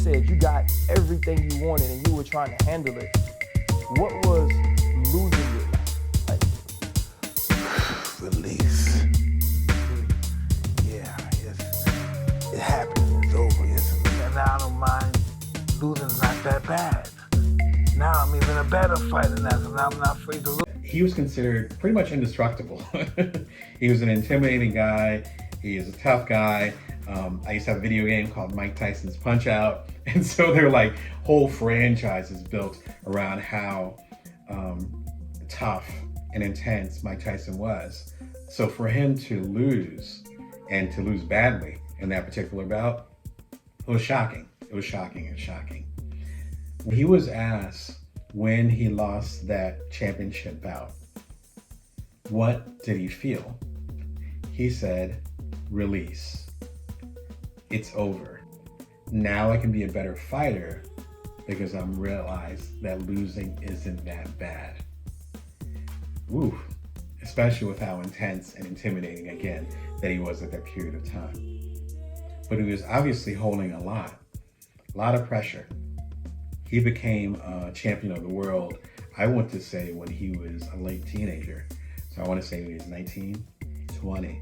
said you got everything you wanted and you were trying to handle it. What was losing it like? Release. Yeah, it happened. It's over. And now I don't mind losing's not that bad. Now I'm even a better fighter now, so now I'm not afraid to lose. He was considered pretty much indestructible. He was an intimidating guy. He is a tough guy. I used to have a video game called Mike Tyson's Punch-Out. And so there were like whole franchises built around how tough and intense Mike Tyson was. So for him to lose, and to lose badly in that particular bout, it was shocking. It was shocking and shocking. He was asked when he lost that championship bout, what did he feel? He said, release. It's over. Now I can be a better fighter because I'm realized that losing isn't that bad. Woo, especially with how intense and intimidating, again, that he was at that period of time. But he was obviously holding a lot of pressure. He became a champion of the world, I want to say, when he was a late teenager. So I want to say he was 19, 20.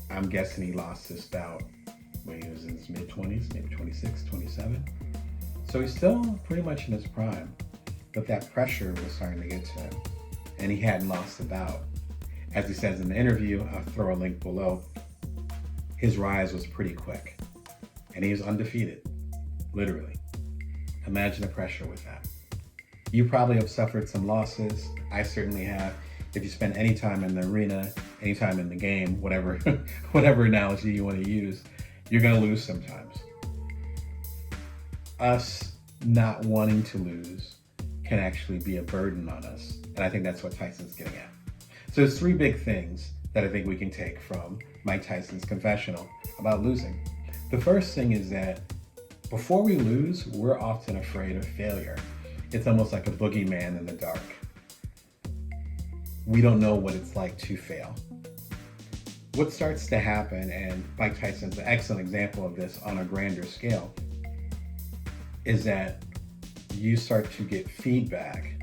I'm guessing he lost this bout when he was in his mid-20s, maybe 26, 27. So he's still pretty much in his prime, but that pressure was starting to get to him, and he hadn't lost the bout. As he says in the interview, I'll throw a link below, his rise was pretty quick, and he was undefeated, literally. Imagine the pressure with that. You probably have suffered some losses. I certainly have. If you spend any time in the arena, any time in the game, whatever analogy you want to use, you're going to lose sometimes. Us not wanting to lose can actually be a burden on us. And I think that's what Tyson's getting at. So there's three big things that I think we can take from Mike Tyson's confessional about losing. The first thing is that before we lose, we're often afraid of failure. It's almost like a boogeyman in the dark. We don't know what it's like to fail. What starts to happen, and Mike Tyson's an excellent example of this on a grander scale, is that you start to get feedback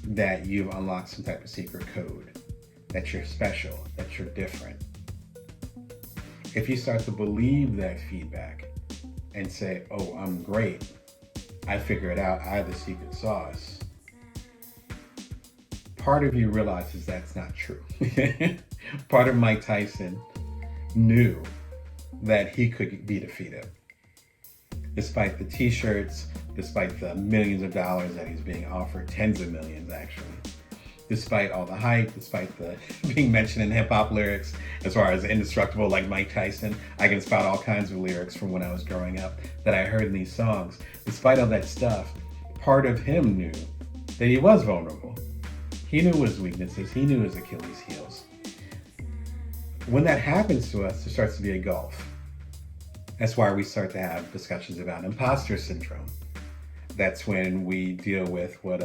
that you've unlocked some type of secret code, that you're special, that you're different. If you start to believe that feedback and say, oh, I'm great, I figure it out, I have the secret sauce, part of you realizes that's not true. Part of Mike Tyson knew that he could be defeated. Despite the t-shirts, despite the millions of dollars that he's being offered, tens of millions actually, despite all the hype, despite the being mentioned in hip hop lyrics, as far as indestructible like Mike Tyson, I can spout all kinds of lyrics from when I was growing up that I heard in these songs. Despite all that stuff, part of him knew that he was vulnerable. He knew his weaknesses, he knew his Achilles heels. When that happens to us, there starts to be a gulf. That's why we start to have discussions about imposter syndrome. That's when we deal with what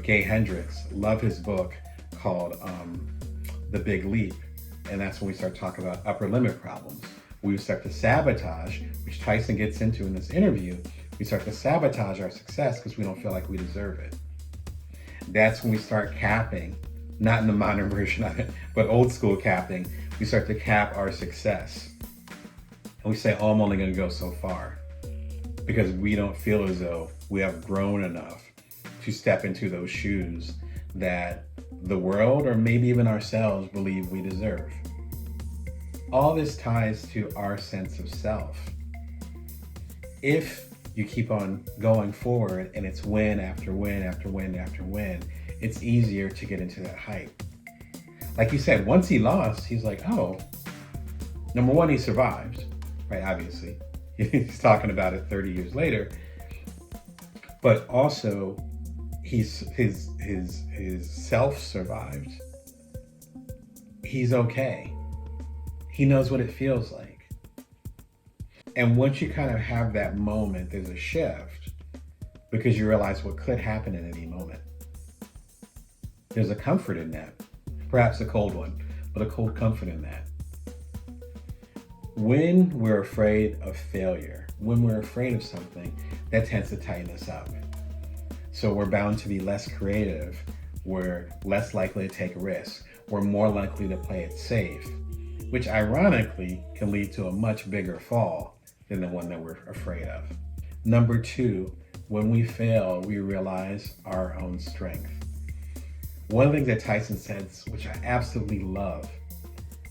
Gay Hendricks, love his book called The Big Leap. And that's when we start talking about upper limit problems. We start to sabotage, which Tyson gets into in this interview, we start to sabotage our success because we don't feel like we deserve it. That's when we start capping, not in the modern version of it, but old school capping. We start to cap our success. And we say, oh, I'm only going to go so far, because we don't feel as though we have grown enough to step into those shoes that the world, or maybe even ourselves, believe we deserve. All this ties to our sense of self. If you keep on going forward and it's win after win after win after win, it's easier to get into that hype. Like you said, once he lost, he's like, oh, number one, he survived, right? Obviously, he's talking about it 30 years later, but also his self survived. He's okay. He knows what it feels like. And once you kind of have that moment, there's a shift, because you realize what could happen at any moment. There's a comfort in that, perhaps a cold one, but a cold comfort in that. When we're afraid of failure, when we're afraid of something, that tends to tighten us up. So we're bound to be less creative. We're less likely to take risks. We're more likely to play it safe, which ironically can lead to a much bigger fall than the one that we're afraid of. Number 2, when we fail, we realize our own strength. One of the things that Tyson says, which I absolutely love,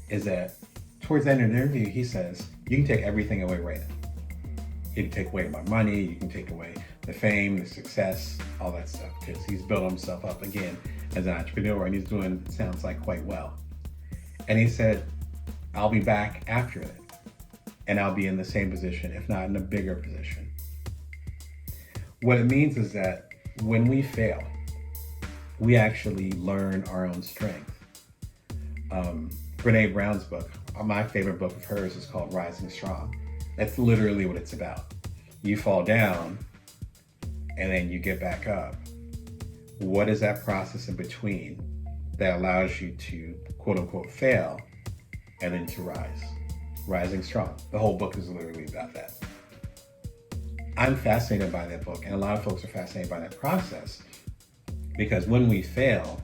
is that towards the end of the interview, he says, you can take everything away right now. You can take away my money, you can take away the fame, the success, all that stuff, because he's built himself up again as an entrepreneur, and he's doing, it sounds like, quite well. And he said, I'll be back after it, and I'll be in the same position, if not in a bigger position. What it means is that when we fail, we actually learn our own strength. Brene Brown's book, my favorite book of hers, is called Rising Strong. That's literally what it's about. You fall down and then you get back up. What is that process in between that allows you to, quote unquote, fail and then to rise? Rising Strong. The whole book is literally about that. I'm fascinated by that book, and a lot of folks are fascinated by that process, because when we fail,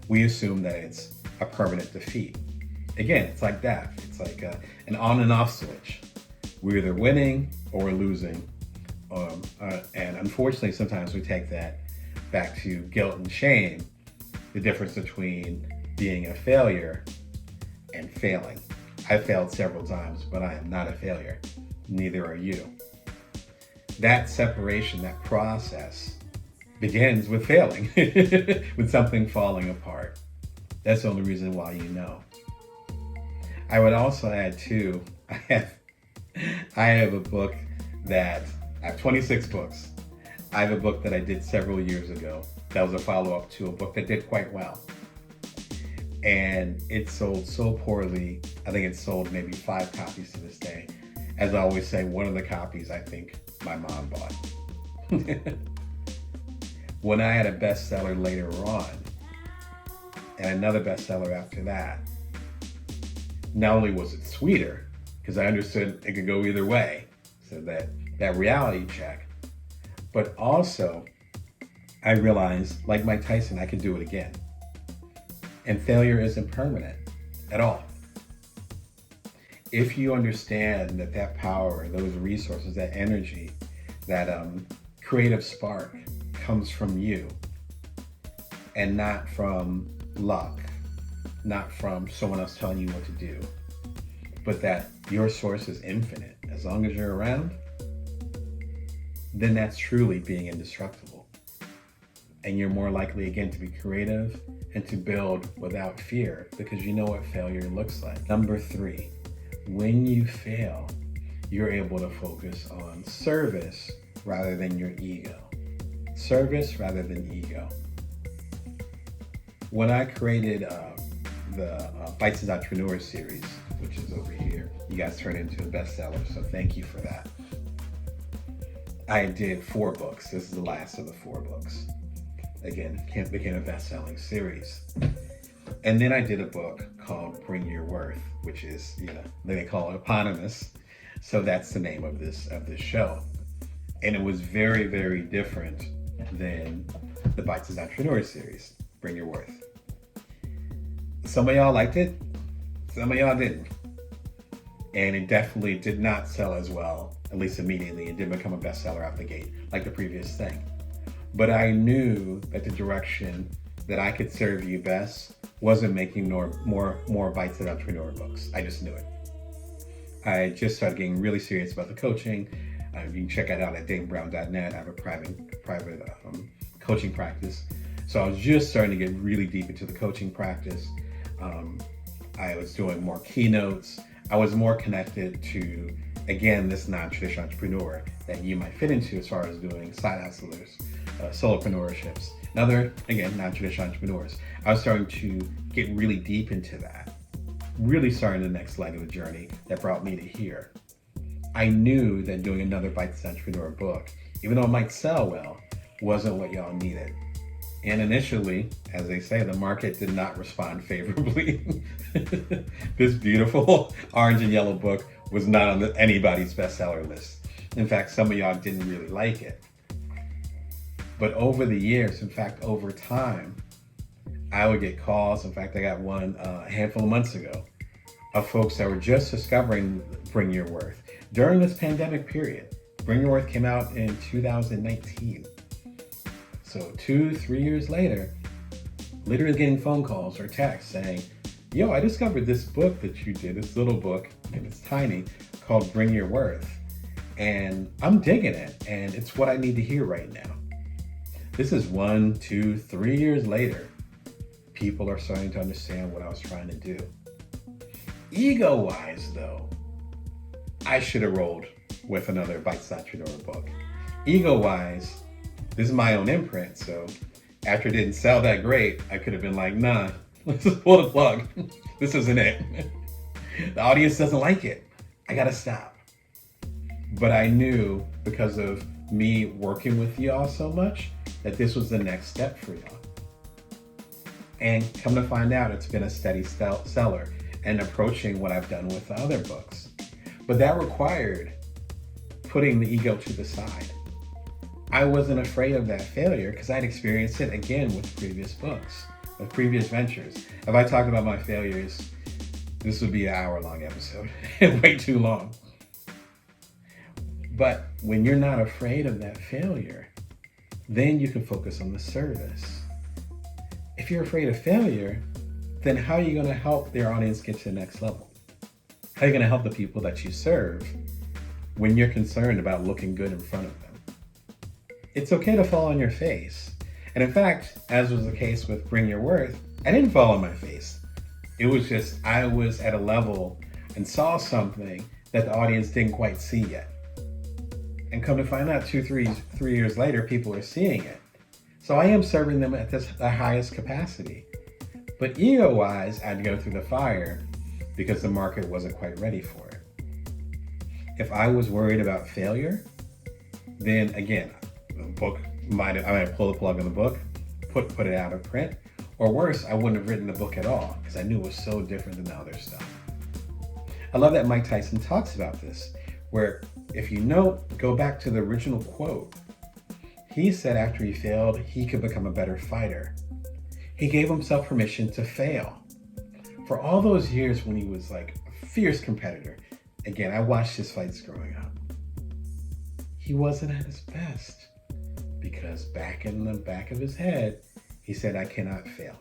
we assume that it's a permanent defeat. Again, it's like that. It's like an on and off switch. We're either winning or we're losing. And unfortunately, sometimes we take that back to guilt and shame, the difference between being a failure and failing. I failed several times, but I am not a failure. Neither are you. That separation, that process, begins with failing, with something falling apart. That's the only reason why you know. I would also add too, I have a book that, I have 26 books. I have a book that I did several years ago that was a follow-up to a book that did quite well. And it sold so poorly, I think it sold maybe 5 copies to this day. As I always say, one of the copies I think my mom bought. When I had a bestseller later on, and another bestseller after that, not only was it sweeter, because I understood it could go either way, so that reality check, but also I realized, like Mike Tyson, I could do it again. And failure isn't permanent at all. If you understand that power, those resources, that energy, that creative spark comes from you and not from luck, not from someone else telling you what to do, but that your source is infinite. As long as you're around, then that's truly being indestructible. And you're more likely, again, to be creative and to build without fear, because you know what failure looks like. Number 3, when you fail, you're able to focus on service rather than your ego. Service rather than ego. When I created the Bites Entrepreneur series, which is over here, you guys turned into a bestseller, so thank you for that. I did 4 books. This is the last of the 4 books. Again, became a best-selling series. And then I did a book called Bring Your Worth, which is, they call it eponymous. So that's the name of this show. And it was very, very different than the Bites Entrepreneur series, Bring Your Worth. Some of y'all liked it, some of y'all didn't. And it definitely did not sell as well, at least immediately. It didn't become a bestseller out the gate like the previous thing. But I knew that the direction that I could serve you best wasn't making more Bites Entrepreneur books. I just knew it. I just started getting really serious about the coaching. You can check it out at DamonBrown.net. I have a private coaching practice. So I was just starting to get really deep into the coaching practice. I was doing more keynotes. I was more connected to, again, this non-traditional entrepreneur that you might fit into as far as doing side hustlers, solopreneurships, and other, again, non-traditional entrepreneurs. I was starting to get really deep into that, really starting the next leg of the journey that brought me to here. I knew that doing another Bites Entrepreneur book, even though it might sell well, wasn't what y'all needed. And initially, as they say, the market did not respond favorably. This beautiful orange and yellow book was not on anybody's bestseller list. In fact, some of y'all didn't really like it. But over the years, in fact, over time, I would get calls. In fact, I got one a handful of months ago of folks that were just discovering Bring Your Worth. During this pandemic period, Bring Your Worth came out in 2019. So 2-3 years later, literally getting phone calls or texts saying, yo, I discovered this book that you did, this little book, and it's tiny, called Bring Your Worth. And I'm digging it, and it's what I need to hear right now. This is 1, 2, 3 years later. People are starting to understand what I was trying to do. Ego-wise, though, I should have rolled with another Bites Entrepreneur book. Ego-wise, this is my own imprint, so after it didn't sell that great, I could have been like, nah, let's just pull the plug. This isn't it. The audience doesn't like it. I gotta stop. But I knew, because of me working with y'all so much, that this was the next step for y'all. And come to find out, it's been a steady seller and approaching what I've done with the other books. But that required putting the ego to the side. I wasn't afraid of that failure because I'd experienced it again with previous books, with previous ventures. If I talk about my failures, this would be an hour-long episode, way too long. But when you're not afraid of that failure, then you can focus on the service. If you're afraid of failure, then how are you going to help their audience get to the next level? How are you going to help the people that you serve when you're concerned about looking good in front of them? It's okay to fall on your face. And in fact, as was the case with Bring Your Worth, I didn't fall on my face. It was just, I was at a level and saw something that the audience didn't quite see yet. And come to find out 3 years later, people are seeing it. So I am serving them at the highest capacity. But ego-wise, I had to go through the fire because the market wasn't quite ready for it. If I was worried about failure, then again, the book I might pull the plug on the book, put it out of print, or worse, I wouldn't have written the book at all because I knew it was so different than the other stuff. I love that Mike Tyson talks about this, where if you know, go back to the original quote. He said after he failed, he could become a better fighter. He gave himself permission to fail. For all those years when he was like a fierce competitor, again, I watched his fights growing up. He wasn't at his best because back in the back of his head, he said, I cannot fail.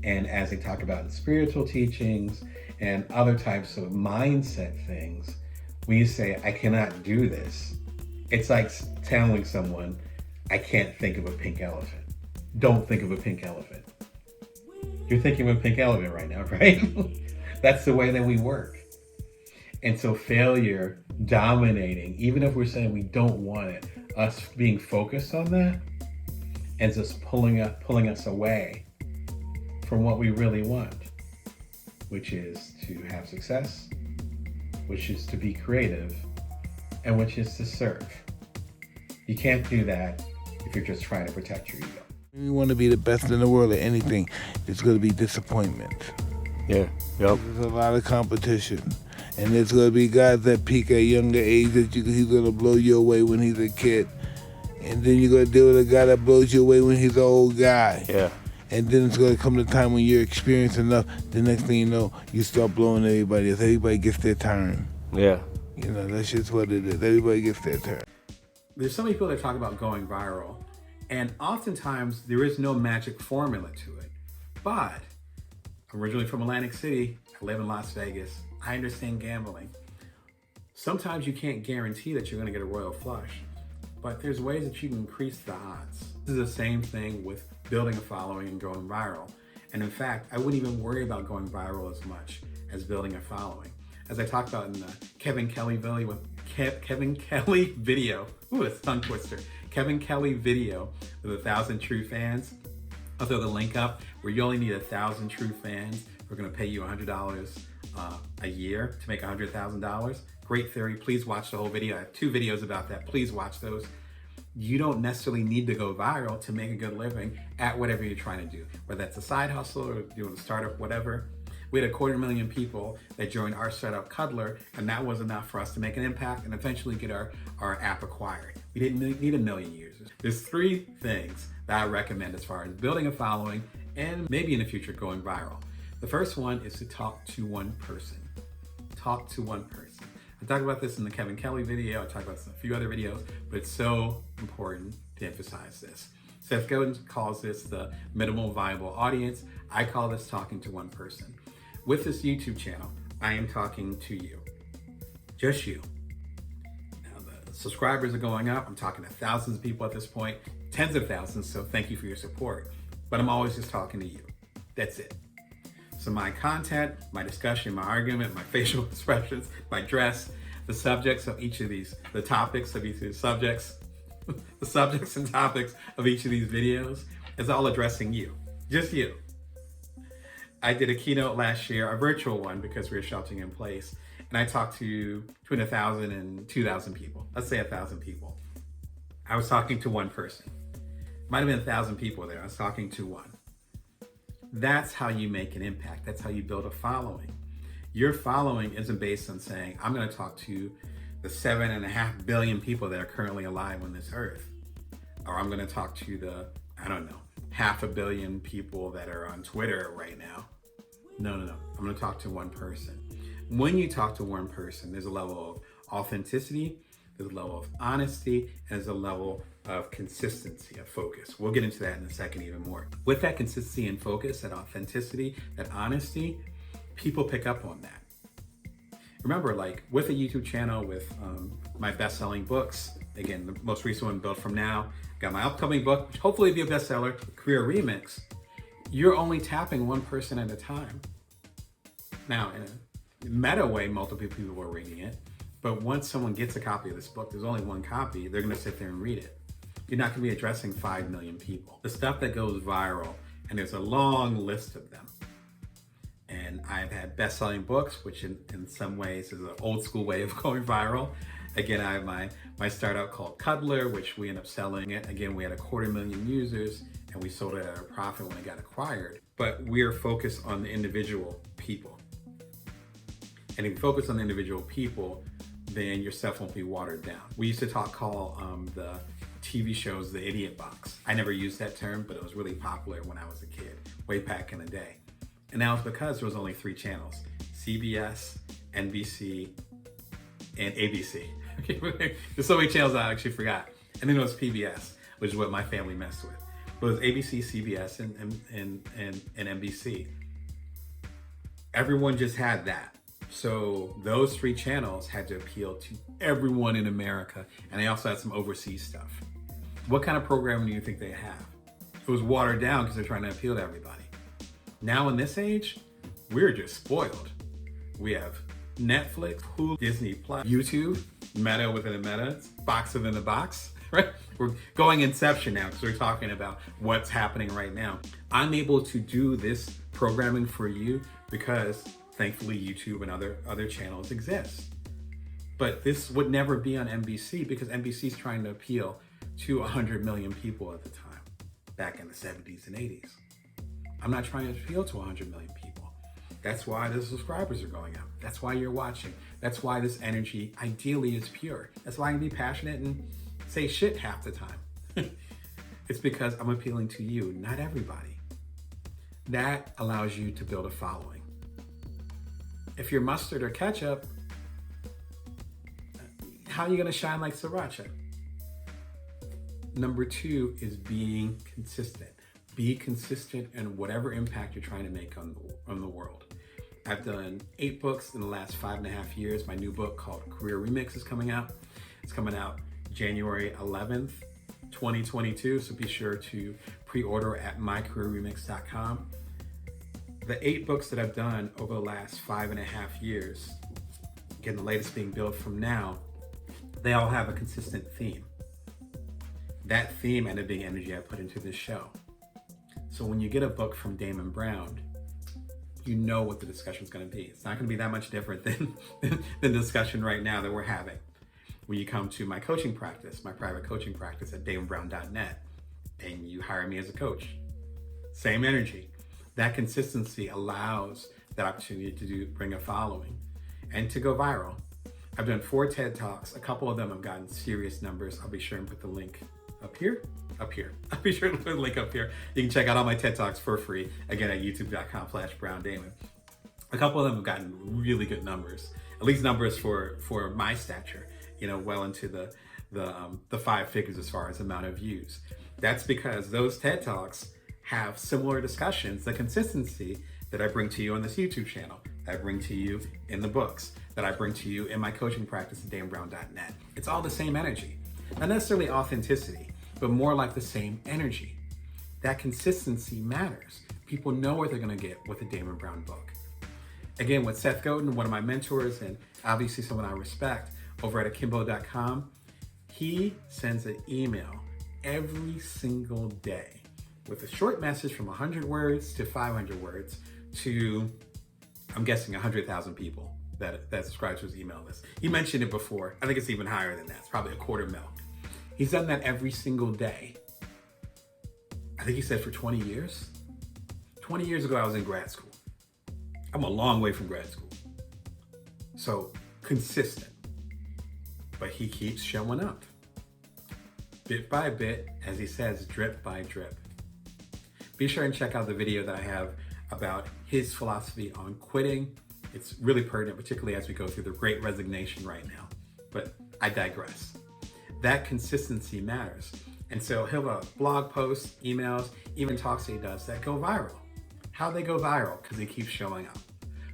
And as they talk about in spiritual teachings and other types of mindset things, when you say, I cannot do this, it's like telling someone, I can't think of a pink elephant. Don't think of a pink elephant. You're thinking of a pink elephant right now, right? That's the way that we work. And so failure dominating, even if we're saying we don't want it, us being focused on that and just pulling us away from what we really want, which is to have success, which is to be creative, and which is to serve. You can't do that if you're just trying to protect your ego. You want to be the best in the world at anything, there's going to be disappointment. Yeah, yep. There's a lot of competition. And there's going to be guys that peak at a younger age that he's going to blow you away when he's a kid. And then you're going to deal with a guy that blows you away when he's an old guy. Yeah. And then it's going to come to time when you're experienced enough, the next thing you know, you start blowing everybody else. Everybody gets their turn. Yeah. You know, that's just what it is. Everybody gets their turn. There's so many people that talk about going viral, and oftentimes there is no magic formula to it. But I'm originally from Atlantic City, I live in Las Vegas, I understand gambling. Sometimes you can't guarantee that you're going to get a royal flush, but there's ways that you can increase the odds. This is the same thing with building a following and going viral. And in fact, I wouldn't even worry about going viral as much as building a following. As I talked about in the Kevin Kelly video, ooh, that's a tongue twister. Kevin Kelly video with 1,000 true fans. I'll throw the link up where you only need 1,000 true fans. We're gonna pay you $100 a year to make $100,000. Great theory, please watch the whole video. I have 2 videos about that, please watch those. You don't necessarily need to go viral to make a good living at whatever you're trying to do, whether that's a side hustle or doing a startup, whatever. We had 250,000 people that joined our startup Cuddler, and that was enough for us to make an impact and eventually get our app acquired. We didn't need 1 million users. There's 3 things that I recommend as far as building a following and maybe in the future going viral. The first one is to talk to one person. Talk to one person. I talked about this in the Kevin Kelly video. I talked about this in a few other videos, but it's so important to emphasize this. Seth Godin calls this the minimal viable audience. I call this talking to one person. With this YouTube channel, I am talking to you. Just you. Now the subscribers are going up. I'm talking to thousands of people at this point, tens of thousands, so thank you for your support. But I'm always just talking to you. That's it. So my content, my discussion, my argument, my facial expressions, my dress, the subjects of each of these, the topics of each of these subjects, the subjects and topics of each of these videos is all addressing you, just you. I did a keynote last year, a virtual one because we were sheltering in place, and I talked to between 1,000 and 2,000 people. Let's say 1,000 people. I was talking to one person. Might have been 1,000 people there. I was talking to one. That's how you make an impact. That's how you build a following. Your following isn't based on saying, I'm going to talk to the 7.5 billion people that are currently alive on this earth. Or I'm going to talk to the, I don't know, 500 million people that are on Twitter right now. No. I'm going to talk to one person. When you talk to one person, there's a level of authenticity, there's a level of honesty, and there's a level of consistency, of focus. We'll get into that in a second even more. With that consistency and focus, that authenticity, that honesty, people pick up on that. Remember, like with a YouTube channel, with my best-selling books, again, the most recent one, Built From Now, got my upcoming book, which hopefully will be a bestseller, Career Remix. You're only tapping one person at a time. Now, in a meta way, multiple people are reading it, but once someone gets a copy of this book, there's only one copy, they're gonna sit there and read it. You're not gonna be addressing 5 million people. The stuff that goes viral, and there's a long list of them. And I've had best-selling books, which in some ways is an old school way of going viral. Again, I have my startup called Cuddler, which we ended up selling it. Again, we had 250,000 users, and we sold it at a profit when it got acquired. But we're focused on the individual people. And if you focus on the individual people, then your stuff won't be watered down. We used to call the TV shows the idiot box. I never used that term, but it was really popular when I was a kid, way back in the day. And that was because there was only 3 channels, CBS, NBC, and ABC. There's so many channels I actually forgot. And then it was PBS, which is what my family messed with. But it was ABC, CBS, and NBC. Everyone just had that. So those 3 channels had to appeal to everyone in America, and they also had some overseas stuff. What kind of programming do you think they have? It was watered down because they're trying to appeal to everybody. Now in this age, we're just spoiled. We have Netflix, Hulu, Disney Plus, YouTube, Meta within a Meta, box within a box, right? We're going Inception now because we're talking about what's happening right now. I'm able to do this programming for you because thankfully YouTube and other channels exist. But this would never be on NBC because NBC is trying to appeal to 100 million people at the time, back in the 70s and 80s. I'm not trying to appeal to 100 million people. That's why the subscribers are going up. That's why you're watching. That's why this energy ideally is pure. That's why I can be passionate and say shit half the time. It's because I'm appealing to you, not everybody. That allows you to build a following. If you're mustard or ketchup, how are you gonna shine like sriracha? Number 2 is being consistent. Be consistent in whatever impact you're trying to make on the world. I've done 8 books in the last 5.5 years. My new book called Career Remix is coming out. It's coming out January 11th, 2022. So be sure to pre-order at mycareerremix.com. The 8 books that I've done over the last 5.5 years, again, the latest being Built From Now, they all have a consistent theme. That theme ended up being energy I put into this show. So when you get a book from Damon Brown, you know what the discussion is going to be. It's not going to be that much different than the discussion right now that we're having. When you come to my coaching practice, my private coaching practice at damonbrown.net, and you hire me as a coach, same energy. That consistency allows that opportunity to bring a following and to go viral. I've done 4 TED Talks. A couple of them have gotten serious numbers. I'll be sure and put the link up here. I'll be sure to put the link up here. You can check out all my TED Talks for free, again, at youtube.com/BrownDamon. A couple of them have gotten really good numbers, at least numbers for my stature, well into the 5 figures as far as amount of views. That's because those TED Talks have similar discussions, the consistency that I bring to you on this YouTube channel, that I bring to you in the books, that I bring to you in my coaching practice at DamonBrown.net. It's all the same energy. Not necessarily authenticity, but more like the same energy. That consistency matters. People know what they're gonna get with a Damon Brown book. Again, with Seth Godin, one of my mentors, and obviously someone I respect, over at akimbo.com, he sends an email every single day with a short message from 100 words to 500 words to, I'm guessing, 100,000 people that subscribe to his email list. He mentioned it before. I think it's even higher than that. It's probably 250,000. He's done that every single day. I think he said for 20 years. 20 years ago, I was in grad school. I'm a long way from grad school. So consistent, but he keeps showing up. Bit by bit, as he says, drip by drip. Be sure and check out the video that I have about his philosophy on quitting. It's really pertinent, particularly as we go through the great resignation right now. But I digress. That consistency matters. And so he'll have blog posts, emails, even talks that he does that go viral. How they go viral? Because he keeps showing up.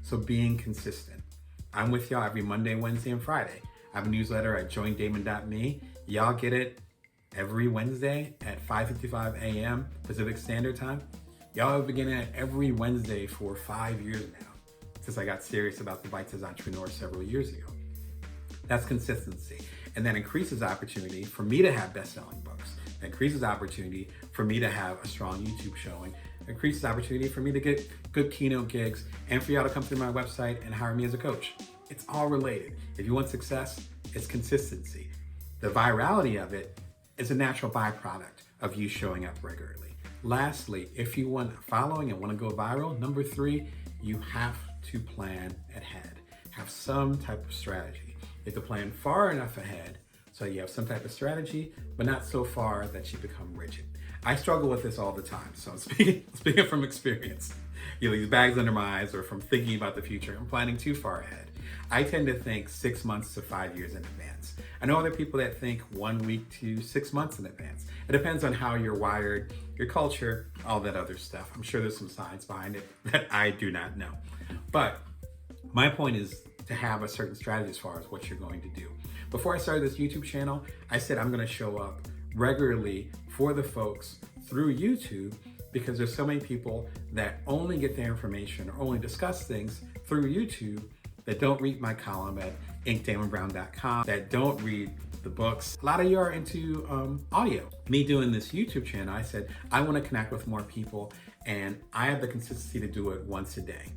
So being consistent. I'm with y'all every Monday, Wednesday, and Friday. I have a newsletter at joindamon.me. Y'all get it every Wednesday at 5:55 a.m. Pacific Standard Time. Y'all have been getting it every Wednesday for 5 years now, since I got serious about the Bites as Entrepreneur several years ago. That's consistency. And that increases opportunity for me to have best-selling books. That increases opportunity for me to have a strong YouTube showing. It increases opportunity for me to get good keynote gigs and for y'all to come through my website and hire me as a coach. It's all related. If you want success, it's consistency. The virality of it is a natural byproduct of you showing up regularly. Lastly, if you want following and want to go viral, number 3, you have to plan ahead. Have some type of strategy. You have to plan far enough ahead so you have some type of strategy, but not so far that you become rigid. I struggle with this all the time, so I'm speaking from experience. These bags under my eyes, or from thinking about the future, I'm planning too far ahead. I tend to think 6 months to 5 years in advance. I know other people that think 1 week to 6 months in advance. It depends on how you're wired, your culture, all that other stuff. I'm sure there's some science behind it that I do not know. But my point is to have a certain strategy as far as what you're going to do. Before I started this YouTube channel, I said I'm going to show up regularly for the folks through YouTube, because there's so many people that only get their information or only discuss things through YouTube that don't read my column at inkdamonbrown.com, that don't read the books. A lot of you are into audio. Me doing this YouTube channel, I said, I want to connect with more people, and I have the consistency to do it once a day.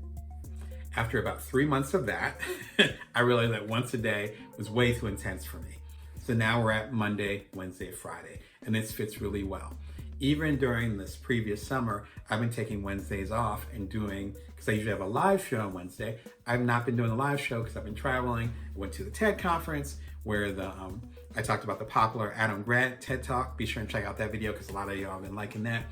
After about 3 months of that, I realized that once a day was way too intense for me. So now we're at Monday, Wednesday, Friday, and this fits really well. Even during this previous summer, I've been taking Wednesdays off and doing, because I usually have a live show on Wednesday. I've not been doing the live show because I've been traveling. I went to the TED conference where I talked about the popular Adam Grant TED Talk. Be sure and check out that video because a lot of y'all have been liking that.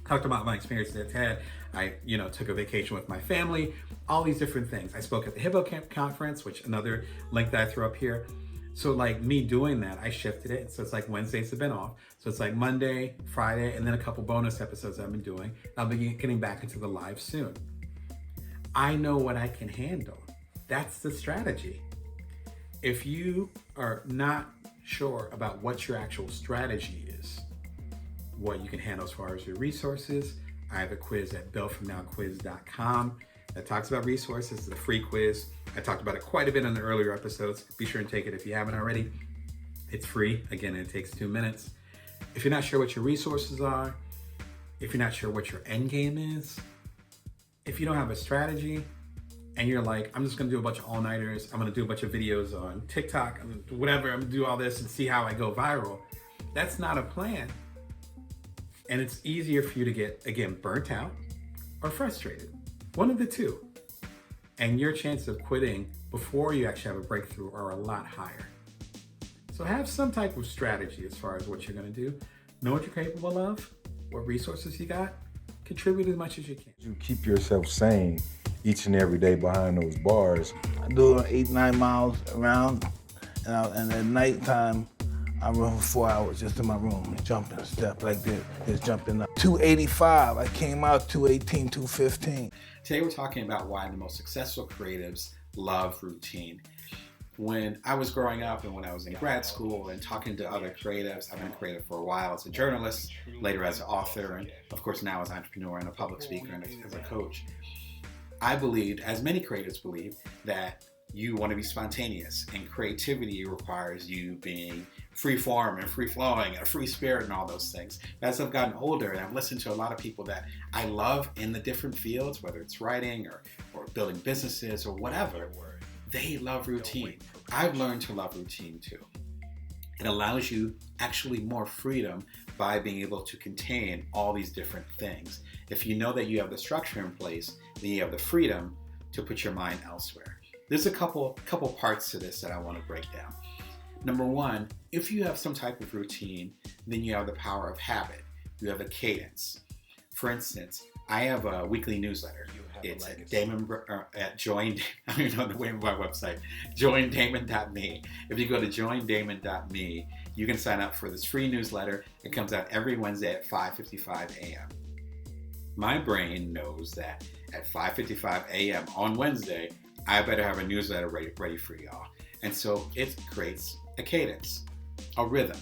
Talked about my experience at TED. I, took a vacation with my family, all these different things. I spoke at the Hippo Camp conference, which another link that I threw up here. So me doing that, I shifted it. So it's like Wednesdays have been off. So it's like Monday, Friday, and then a couple bonus episodes I've been doing. I'll be getting back into the live soon. I know what I can handle. That's the strategy. If you are not sure about what your actual strategy is, what you can handle as far as your resources, I have a quiz at buildfromnowquiz.com that talks about resources. It's a free quiz. I talked about it quite a bit in the earlier episodes. Be sure and take it if you haven't already. It's free. Again, it takes 2 minutes. If you're not sure what your resources are, if you're not sure what your end game is, if you don't have a strategy and you're like, I'm just gonna do a bunch of all-nighters, I'm gonna do a bunch of videos on TikTok, I'm gonna do whatever, I'm gonna do all this and see how I go viral. That's not a plan. And it's easier for you to get, again, burnt out or frustrated. One of the two. and your chances of quitting before you actually have a breakthrough are a lot higher. So have some type of strategy as far as what you're going to do. Know what you're capable of, what resources you got, contribute as much as you can. You keep yourself sane each and every day behind those bars. I do 8-9 miles around, and at nighttime, I run for 4 hours just in my room, jumping, step like this, just jumping up. 285, I came out 218, 215. Today we're talking about why the most successful creatives love routine. When I was growing up and when I was in grad school and talking to other creatives, I've been a creative for a while as a journalist, later as an author, and of course now as an entrepreneur and a public speaker and as a coach. I believed, as many creatives believe, that you want to be spontaneous, and creativity requires you being free form and free flowing and a free spirit and all those things. As I've gotten older and I've listened to a lot of people that I love in the different fields, whether it's writing or building businesses or whatever, they love routine. I've learned to love routine too. It allows you actually more freedom by being able to contain all these different things. If you know that you have the structure in place, then you have the freedom to put your mind elsewhere. There's a couple parts to this that I want to break down. Number one, if you have some type of routine, then you have the power of habit. You have a cadence. For instance, I have a weekly newsletter. It's at Damon at Join. I don't even know the name of my website. JoinDamon.me. If you go to JoinDamon.me, you can sign up for this free newsletter. It comes out every Wednesday at 5:55 a.m. My brain knows that at 5:55 a.m. on Wednesday, I better have a newsletter ready for y'all. And so it creates a cadence, a rhythm.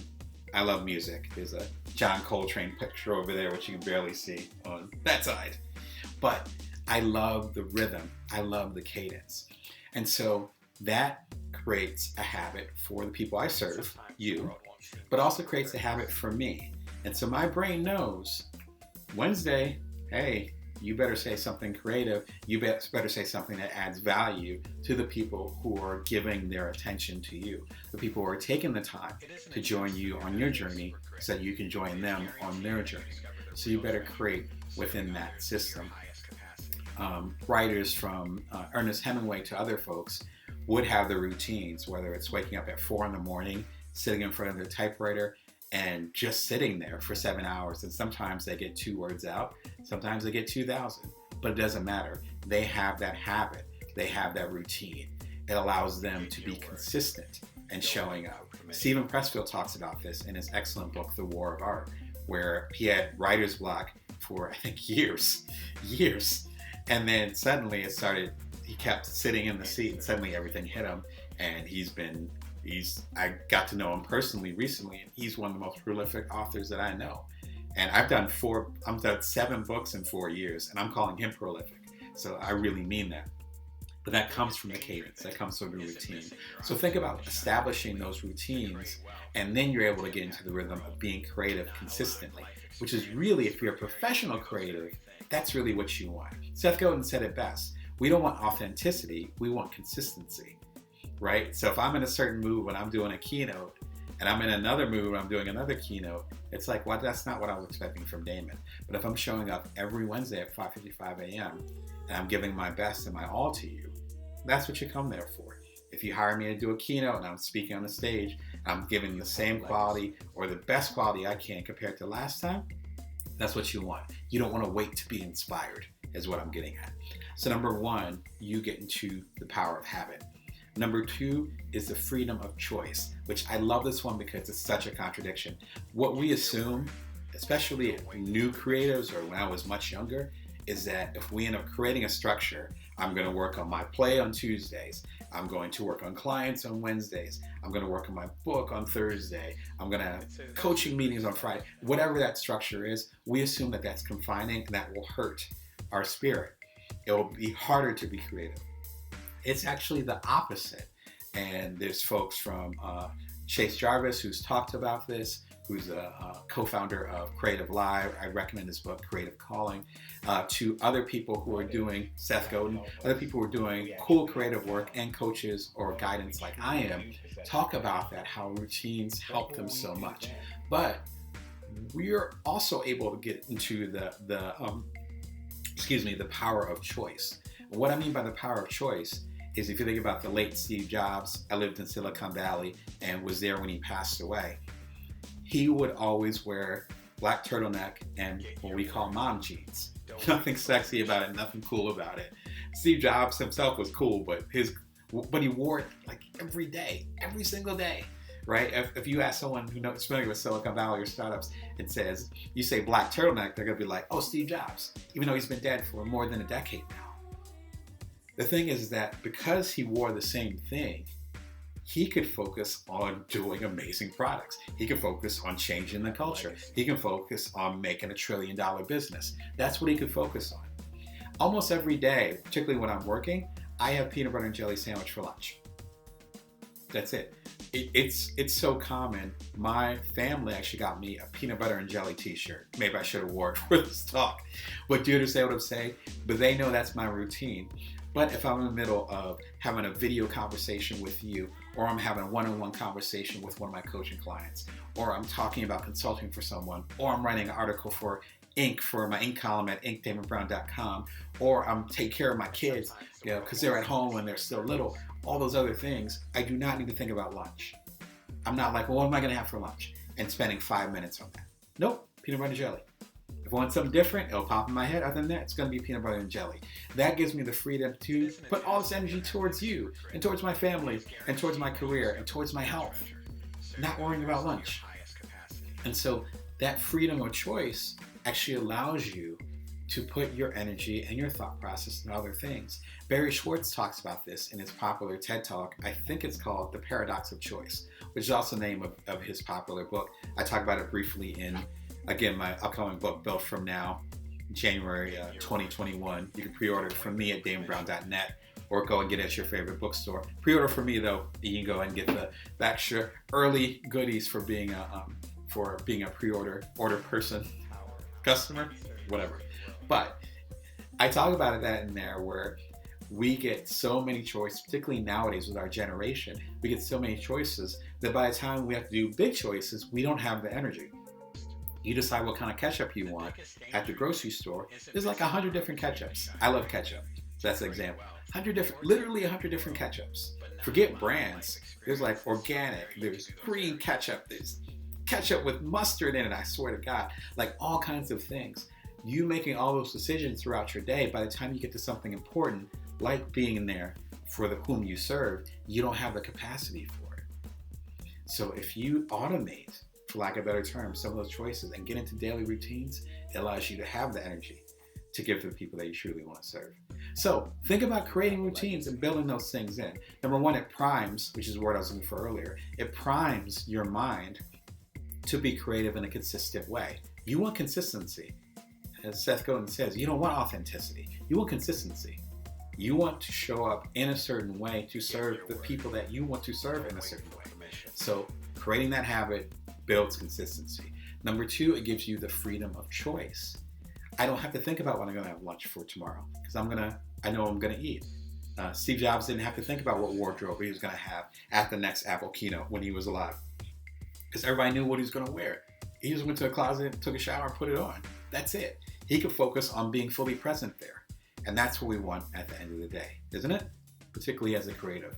I love music. There's a John Coltrane picture over there, which you can barely see on that side. But I love the rhythm. I love the cadence. And so that creates a habit for the people I serve, you, but also creates a habit for me. And so my brain knows Wednesday, hey, you better say something creative. You better say something that adds value to the people who are giving their attention to you, the people who are taking the time to join you on your journey so that you can join them on their journey. So you better create within that system. Writers from Ernest Hemingway to other folks would have their routines, whether it's waking up at 4 in the morning, sitting in front of their typewriter, and just sitting there for 7 hours. And sometimes they get 2 words out, sometimes they get 2,000, but it doesn't matter. They have that habit, they have that routine. It allows them to be consistent and showing up. Stephen Pressfield talks about this in his excellent book, The War of Art, where he had writer's block for, I think, years. And then suddenly he kept sitting in the seat and suddenly everything hit him. And I got to know him personally recently, and he's one of the most prolific authors that I know. And I've done 7 books in 4 years, and I'm calling him prolific. So I really mean that. But that comes from the cadence, that comes from the routine. So think about establishing those routines, and then you're able to get into the rhythm of being creative consistently, which is really, if you're a professional creative, that's really what you want. Seth Godin said it best. We don't want authenticity, we want consistency. Right? So if I'm in a certain mood when I'm doing a keynote, and I'm in another mood when I'm doing another keynote, it's like, well, that's not what I was expecting from Damon. But if I'm showing up every Wednesday at 5:55 a.m. and I'm giving my best and my all to you, that's what you come there for. If you hire me to do a keynote and I'm speaking on the stage, I'm giving the same quality or the best quality I can compared to last time, that's what you want. You don't want to wait to be inspired, is what I'm getting at. So number one, you get into the power of habit. Number two is the freedom of choice, which I love this one because it's such a contradiction. What we assume, especially new creatives or when I was much younger, is that if we end up creating a structure, I'm going to work on my play on Tuesdays, I'm going to work on clients on Wednesdays, I'm going to work on my book on Thursday, I'm going to have coaching meetings on Friday. Whatever that structure is, we assume that that's confining and that will hurt our spirit. It will be harder to be creative. It's actually the opposite. And there's folks from Chase Jarvis who's talked about this, who's a co-founder of Creative Live. I recommend his book, Creative Calling, to other people who are doing, Seth Godin, other people who are doing cool creative work and coaches or guidance like I am, talk about that, how routines help them so much. But we're also able to get into the power of choice, What I mean by the power of choice is if you think about the late Steve Jobs, I lived in Silicon Valley and was there when he passed away. He would always wear black turtleneck and what we call mom jeans. Nothing sexy about it, nothing cool about it. Steve Jobs himself was cool, but he wore it like every day, every single day, right? If you ask someone who knows familiar with Silicon Valley or startups and you say black turtleneck, they're gonna be like, oh, Steve Jobs, even though he's been dead for more than a decade now. The thing is that because he wore the same thing, he could focus on doing amazing products. He can focus on changing the culture. He can focus on making $1 trillion business. That's what he could focus on. Almost every day, particularly when I'm working, I have peanut butter and jelly sandwich for lunch. That's it. It's so common. My family actually got me a peanut butter and jelly t-shirt. Maybe I should have wore it for this talk. But do you understand what I'm saying? But they know that's my routine. But if I'm in the middle of having a video conversation with you, or I'm having a one-on-one conversation with one of my coaching clients, or I'm talking about consulting for someone, or I'm writing an article for Inc. for my Inc. column at inkdamonbrown.com, or I'm taking care of my kids, because they're at home when they're still little, all those other things, I do not need to think about lunch. I'm not like, well, what am I going to have for lunch? And spending 5 minutes on that. Nope, peanut butter and jelly. If I want something different, it'll pop in my head. Other than that, it's going to be peanut butter and jelly. That gives me the freedom to put all this energy towards you, and towards my family, and towards my career, and towards my health. Not worrying about lunch. And so that freedom of choice actually allows you to put your energy and your thought process in other things. Barry Schwartz talks about this in his popular TED Talk. I think it's called The Paradox of Choice, which is also the name of his popular book. I talk about it briefly in, again, my upcoming book, Built From Now, January 2021. You can pre-order it from me at damonbrown.net or go and get it at your favorite bookstore. Pre-order for me, though, you can go and get the extra early goodies for being a pre-order person, customer, whatever. But I talk about that in there where we get so many choices, particularly nowadays with our generation, we get so many choices that by the time we have to do big choices, we don't have the energy. You decide what kind of ketchup you want at the grocery store. There's like 100 different ketchups. I love ketchup. So that's an example. Literally 100 different ketchups. Forget brands. There's like organic, there's green ketchup, there's ketchup with mustard in it, I swear to God. Like all kinds of things. You making all those decisions throughout your day, by the time you get to something important, like being in there for whom you serve, you don't have the capacity for it. So if you automate, for lack of a better term, some of those choices and get into daily routines, it allows you to have the energy to give to the people that you truly want to serve. So think about creating routines and building those things in. Number one, it primes, which is the word I was looking for earlier, it primes your mind to be creative in a consistent way. You want consistency. As Seth Godin says, you don't want authenticity. You want consistency. You want to show up in a certain way to serve the people that you want to serve in a certain way. So creating that habit builds consistency. Number two, it gives you the freedom of choice. I don't have to think about what I'm going to have lunch for tomorrow because I know I'm going to eat. Steve Jobs didn't have to think about what wardrobe he was going to have at the next Apple keynote when he was alive because everybody knew what he was going to wear. He just went to a closet, took a shower, and put it on. That's it. He could focus on being fully present there. And that's what we want at the end of the day, isn't it? Particularly as a creative.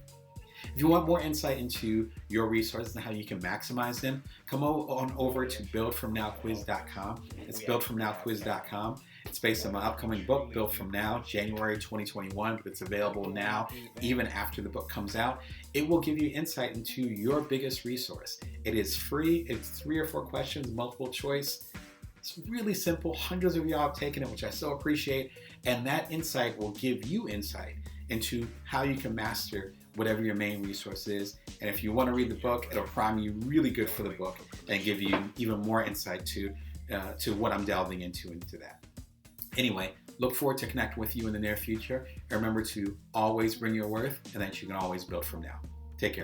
If you want more insight into your resources and how you can maximize them, come on over to buildfromnowquiz.com. It's buildfromnowquiz.com. It's based on my upcoming book, Built From Now, January 2021, but it's available now, even after the book comes out. It will give you insight into your biggest resource. It is free. It's 3 or 4 questions, multiple choice. It's really simple. Hundreds of y'all have taken it, which I so appreciate. And that insight will give you insight into how you can master whatever your main resource is. And if you want to read the book, it'll prime you really good for the book and give you even more insight to what I'm delving into that. Anyway, look forward to connect with you in the near future. And remember to always bring your worth and that you can always build from now. Take care.